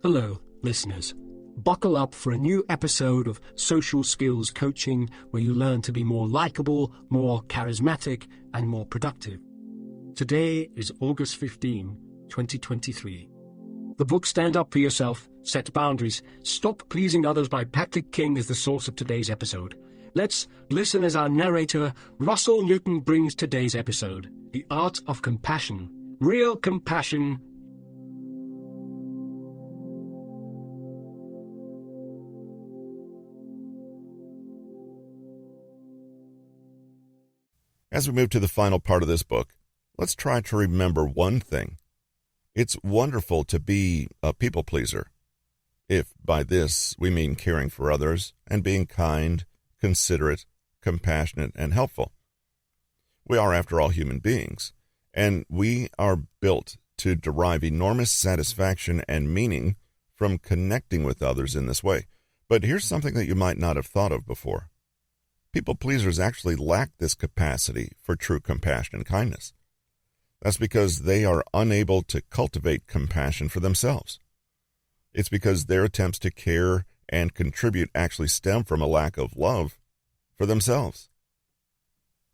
Hello, listeners. Buckle up for a new episode of Social Skills Coaching, where you learn to be more likable, more charismatic, and more productive. Today is August 15, 2023. The book Stand Up For Yourself, Set Boundaries, Stop Pleasing Others by Patrick King is the source of today's episode. Let's listen as our narrator, Russell Newton, brings today's episode, The Art of Compassion, Real Compassion. As we move to the final part of this book, let's try to remember one thing. It's wonderful to be a people pleaser, if by this we mean caring for others and being kind, considerate, compassionate, and helpful. We are, after all, human beings, and we are built to derive enormous satisfaction and meaning from connecting with others in this way. But here's something that you might not have thought of before. People pleasers actually lack this capacity for true compassion and kindness. That's because they are unable to cultivate compassion for themselves. It's because their attempts to care and contribute actually stem from a lack of love for themselves.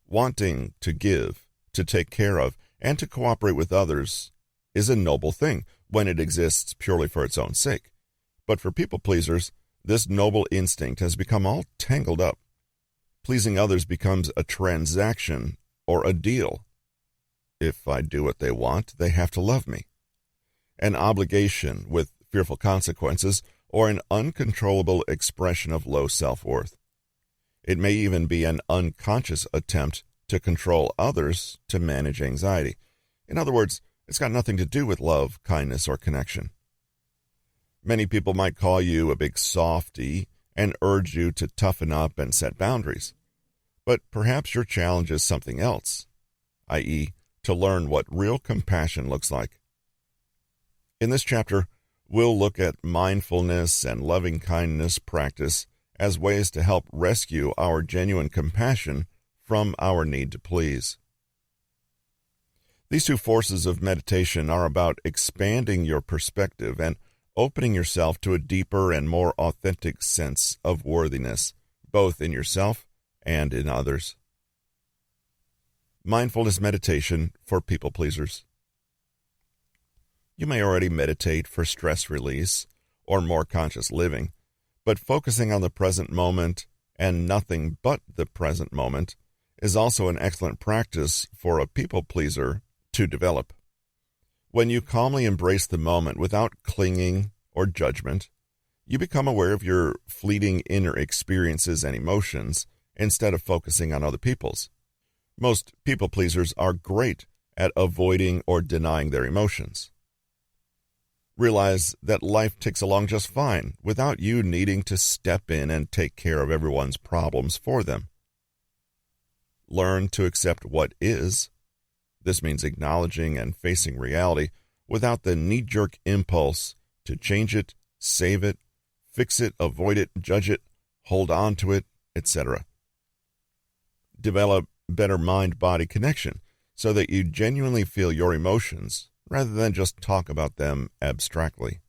Wanting to give, to take care of, and to cooperate with others is a noble thing when it exists purely for its own sake. But for people pleasers, this noble instinct has become all tangled up. Pleasing others becomes a transaction or a deal. If I do what they want, they have to love me. An obligation with fearful consequences, or an uncontrollable expression of low self-worth. It may even be an unconscious attempt to control others to manage anxiety. In other words, it's got nothing to do with love, kindness, or connection. Many people might call you a big softy and urge you to toughen up and set boundaries. But perhaps your challenge is something else, i.e., to learn what real compassion looks like. In this chapter, we'll look at mindfulness and loving-kindness practice as ways to help rescue our genuine compassion from our need to please. These two forces of meditation are about expanding your perspective and opening yourself to a deeper and more authentic sense of worthiness, both in yourself and in others. Mindfulness meditation for people pleasers. You may already meditate for stress release or more conscious living, but focusing on the present moment and nothing but the present moment is also an excellent practice for a people pleaser to develop. When you calmly embrace the moment without clinging or judgment, you become aware of your fleeting inner experiences and emotions instead of focusing on other people's. Most people pleasers are great at avoiding or denying their emotions. Realize that life ticks along just fine without you needing to step in and take care of everyone's problems for them. Learn to accept what is. This means acknowledging and facing reality without the knee-jerk impulse to change it, save it, fix it, avoid it, judge it, hold on to it, etc. Develop better mind-body connection so that you genuinely feel your emotions rather than just talk about them abstractly.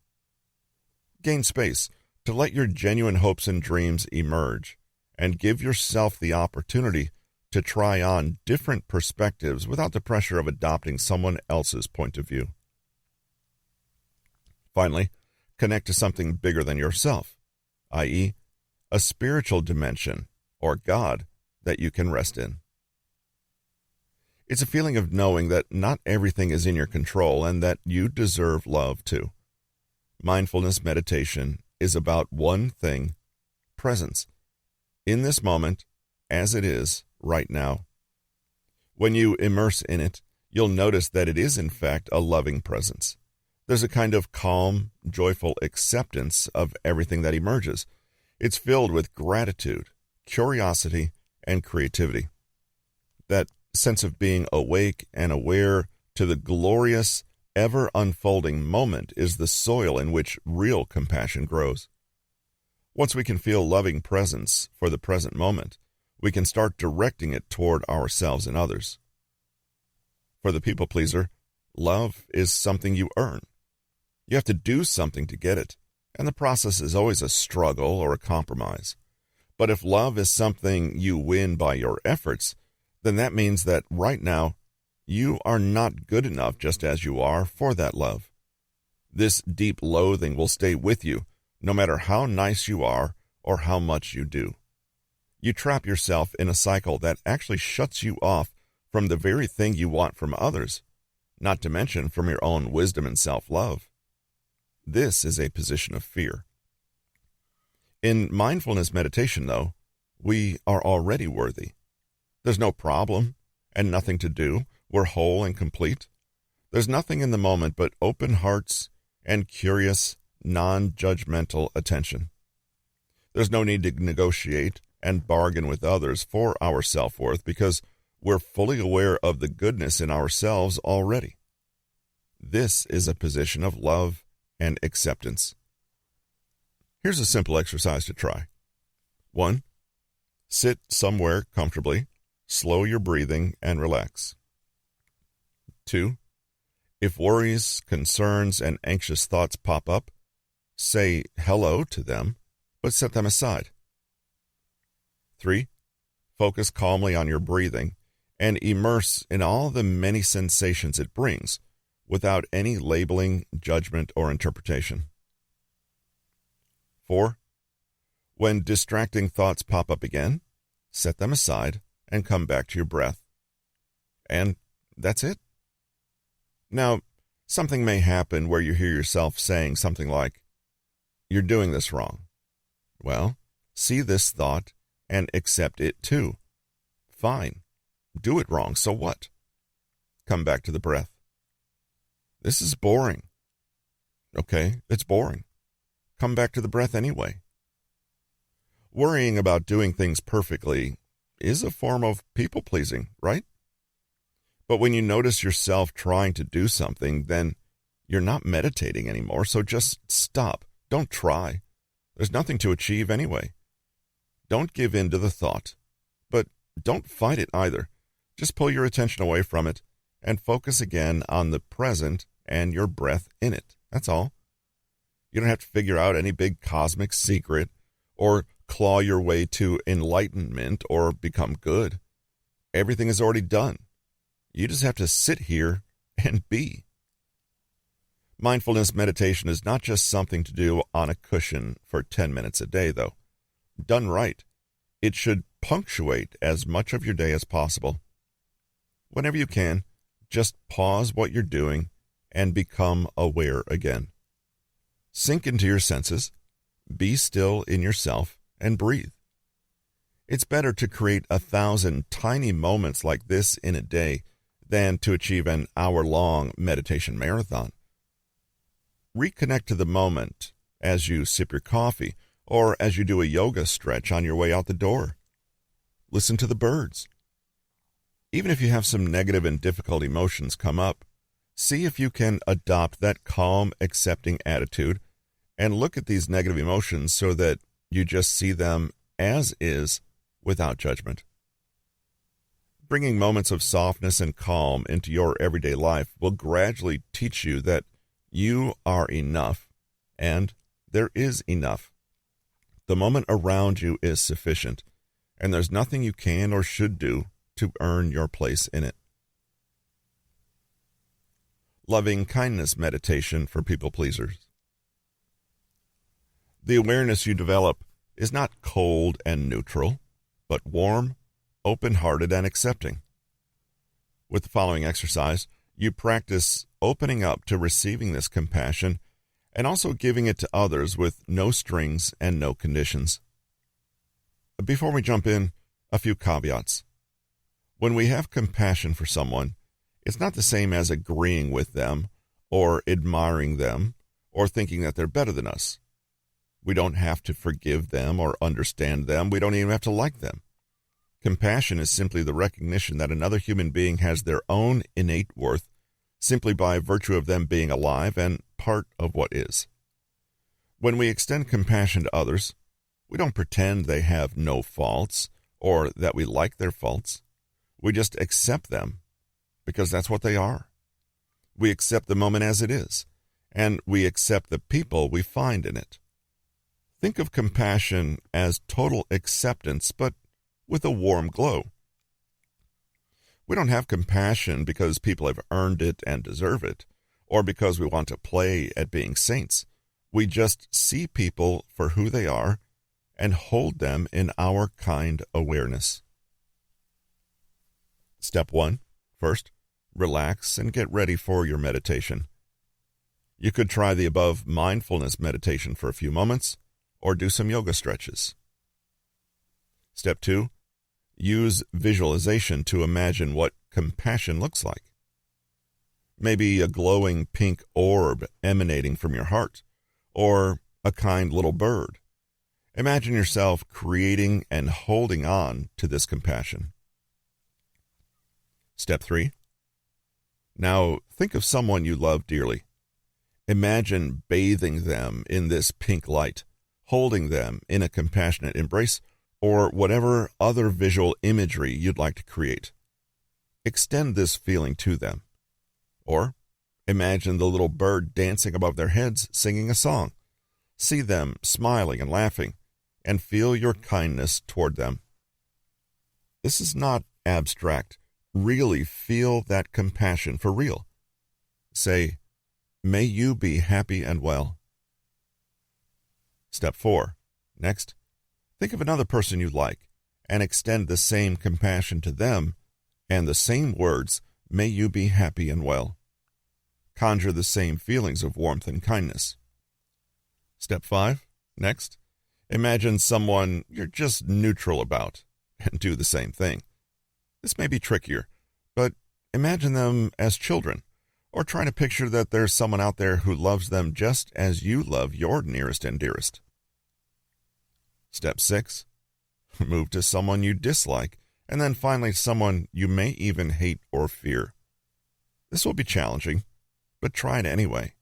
Gain space to let your genuine hopes and dreams emerge and give yourself the opportunity to try on different perspectives without the pressure of adopting someone else's point of view. Finally, connect to something bigger than yourself, i.e., a spiritual dimension or God that you can rest in. It's a feeling of knowing that not everything is in your control and that you deserve love too. Mindfulness meditation is about one thing: presence, in this moment, as it is right now. When you immerse in it, you'll notice that it is in fact a loving presence. There's a kind of calm, joyful acceptance of everything that emerges. It's filled with gratitude, curiosity, and creativity. That sense of being awake and aware to the glorious, ever-unfolding moment is the soil in which real compassion grows. Once we can feel loving presence for the present moment, we can start directing it toward ourselves and others. For the people pleaser, love is something you earn. You have to do something to get it, and the process is always a struggle or a compromise. But if love is something you win by your efforts, then that means that right now, you are not good enough just as you are for that love. This deep loathing will stay with you no matter how nice you are or how much you do. You trap yourself in a cycle that actually shuts you off from the very thing you want from others, not to mention from your own wisdom and self-love. This is a position of fear. In mindfulness meditation, though, we are already worthy. There's no problem and nothing to do. We're whole and complete. There's nothing in the moment but open hearts and curious, non-judgmental attention. There's no need to negotiate and bargain with others for our self-worth because we're fully aware of the goodness in ourselves already. This is a position of love and acceptance. Here's a simple exercise to try. 1. Sit somewhere comfortably, slow your breathing, and relax. 2. If worries, concerns, and anxious thoughts pop up, say hello to them, but set them aside. 3. Focus calmly on your breathing and immerse in all the many sensations it brings without any labeling, judgment, or interpretation. 4. When distracting thoughts pop up again, set them aside and come back to your breath. And that's it. Now, something may happen where you hear yourself saying something like, "You're doing this wrong." Well, see this thought and accept it too. Fine. Do it wrong, so what? Come back to the breath. This is boring. Okay, it's boring. Come back to the breath anyway. Worrying about doing things perfectly is a form of people-pleasing, right? But when you notice yourself trying to do something, then you're not meditating anymore, so just stop. Don't try. There's nothing to achieve anyway. Don't give in to the thought, but don't fight it either. Just pull your attention away from it and focus again on the present and your breath in it. That's all. You don't have to figure out any big cosmic secret or claw your way to enlightenment or become good. Everything is already done. You just have to sit here and be. Mindfulness meditation is not just something to do on a cushion for 10 minutes a day, though. Done right, it should punctuate as much of your day as possible. Whenever you can, just pause what you're doing and become aware again. Sink into your senses, be still in yourself, and breathe. It's better to create 1,000 tiny moments like this in a day than to achieve an hour-long meditation marathon. Reconnect to the moment as you sip your coffee or as you do a yoga stretch on your way out the door. Listen to the birds. Even if you have some negative and difficult emotions come up, see if you can adopt that calm, accepting attitude and look at these negative emotions so that you just see them as is without judgment. Bringing moments of softness and calm into your everyday life will gradually teach you that you are enough and there is enough. The moment around you is sufficient, and there's nothing you can or should do to earn your place in it. Lovingkindness meditation for people-pleasers. The awareness you develop is not cold and neutral, but warm, open-hearted, and accepting. With the following exercise, you practice opening up to receiving this compassion and also giving it to others with no strings and no conditions. Before we jump in, a few caveats. When we have compassion for someone, it's not the same as agreeing with them or admiring them or thinking that they're better than us. We don't have to forgive them or understand them. We don't even have to like them. Compassion is simply the recognition that another human being has their own innate worth simply by virtue of them being alive and part of what is. When we extend compassion to others, we don't pretend they have no faults or that we like their faults. We just accept them because that's what they are. We accept the moment as it is, and we accept the people we find in it. Think of compassion as total acceptance, but with a warm glow. We don't have compassion because people have earned it and deserve it, or because we want to play at being saints. We just see people for who they are and hold them in our kind awareness. Step 1. First, relax and get ready for your meditation. You could try the above mindfulness meditation for a few moments, or do some yoga stretches. Step 2. Use visualization to imagine what compassion looks like. Maybe a glowing pink orb emanating from your heart, or a kind little bird. Imagine yourself creating and holding on to this compassion. Step 3. Now think of someone you love dearly. Imagine bathing them in this pink light, holding them in a compassionate embrace, or whatever other visual imagery you'd like to create. Extend this feeling to them. Or imagine the little bird dancing above their heads, singing a song. See them smiling and laughing, and feel your kindness toward them. This is not abstract. Really feel that compassion for real. Say, "May you be happy and well." Step 4. Next, think of another person you like and extend the same compassion to them and the same words, "May you be happy and well." Conjure the same feelings of warmth and kindness. Step 5. Next, imagine someone you're just neutral about and do the same thing. This may be trickier, but imagine them as children, or try to picture that there's someone out there who loves them just as you love your nearest and dearest. Step 6. Move to someone you dislike, and then finally someone you may even hate or fear. This will be challenging, but try it anyway.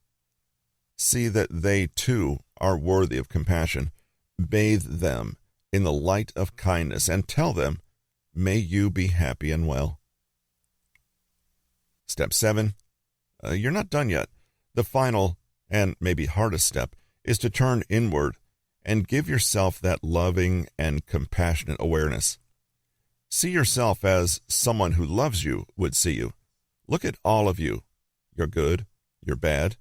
See that they, too, are worthy of compassion. Bathe them in the light of kindness and tell them, "May you be happy and well." Step 7. You're not done yet. The final, and maybe hardest step, is to turn inward and give yourself that loving and compassionate awareness. See yourself as someone who loves you would see you. Look at all of you, your good, your bad,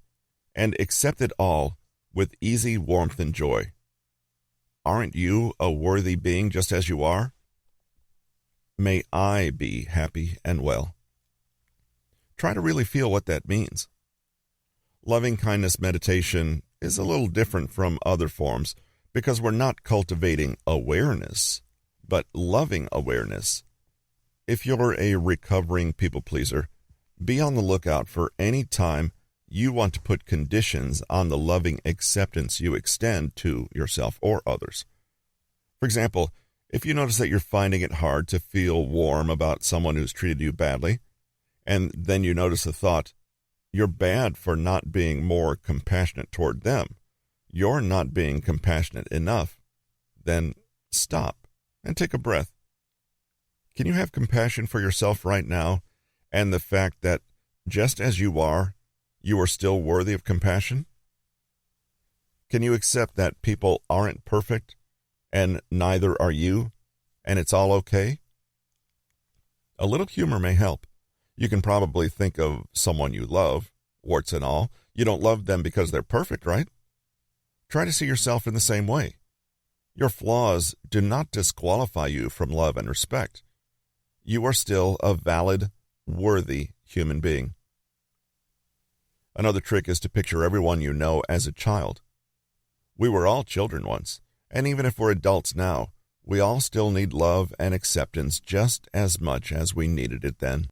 and accept it all with easy warmth and joy. Aren't you a worthy being just as you are? May I be happy and well. Try to really feel what that means. Loving kindness meditation is a little different from other forms because we're not cultivating awareness, but loving awareness. If you're a recovering people pleaser, be on the lookout for any time you want to put conditions on the loving acceptance you extend to yourself or others. For example, if you notice that you're finding it hard to feel warm about someone who's treated you badly, and then you notice the thought, "You're bad for not being more compassionate toward them. You're not being compassionate enough," then stop and take a breath. Can you have compassion for yourself right now and the fact that just as you are still worthy of compassion? Can you accept that people aren't perfect and neither are you, and it's all okay? A little humor may help. You can probably think of someone you love, warts and all. You don't love them because they're perfect, right? Try to see yourself in the same way. Your flaws do not disqualify you from love and respect. You are still a valid, worthy human being. Another trick is to picture everyone you know as a child. We were all children once, and even if we're adults now, we all still need love and acceptance just as much as we needed it then.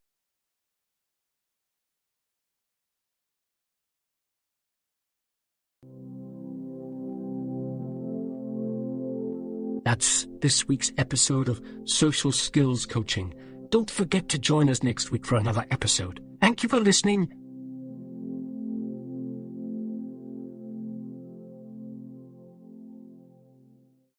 That's this week's episode of Social Skills Coaching. Don't forget to join us next week for another episode. Thank you for listening,